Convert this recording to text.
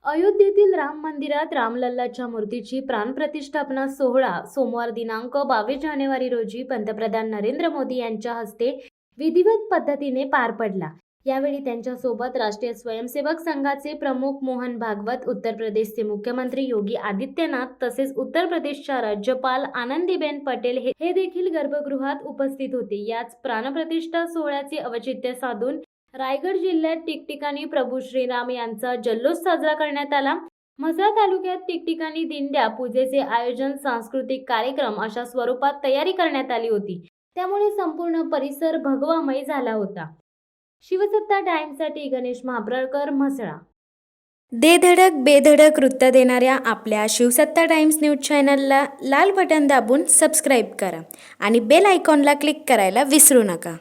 अयोध्येतील राम मंदिरात रामलल्लाच्या मूर्तीची प्राणप्रतिष्ठापना सोहळा सोमवार दिनांक 22 जानेवारी रोजी पंतप्रधान नरेंद्र मोदी यांच्या हस्ते विधिवत पद्धतीने पार पडला। यावेळी त्यांच्यासोबत राष्ट्रीय स्वयंसेवक संघाचे प्रमुख मोहन भागवत, उत्तर प्रदेशचे मुख्यमंत्री योगी आदित्यनाथ तसेच उत्तर प्रदेशच्या राज्यपाल आनंदीबेन पटेल हे देखील गर्भगृहात उपस्थित होते। याच प्राणप्रतिष्ठा सोहळ्याचे औचित्य साधून रायगड जिल्ह्यात ठिकठिकाणी प्रभू श्रीराम यांचा जल्लोष साजरा करण्यात आला। म्हसळा तालुक्यात ठिकठिकाणी दिंड्या, पूजेचे आयोजन, सांस्कृतिक कार्यक्रम अशा स्वरूपात तयारी करण्यात आली होती। त्यामुळे संपूर्ण परिसर भगवामय झाला होता। शिवसत्ता टाइम्ससाठी गणेश महाप्रळकर, म्हसळा। दे धडक बेधडक वृत्त देणाऱ्या आपल्या शिवसत्ता टाइम्स न्यूज चॅनलला लाल बटन दाबून सबस्क्राईब करा आणि बेल आयकॉनला क्लिक करायला विसरू नका।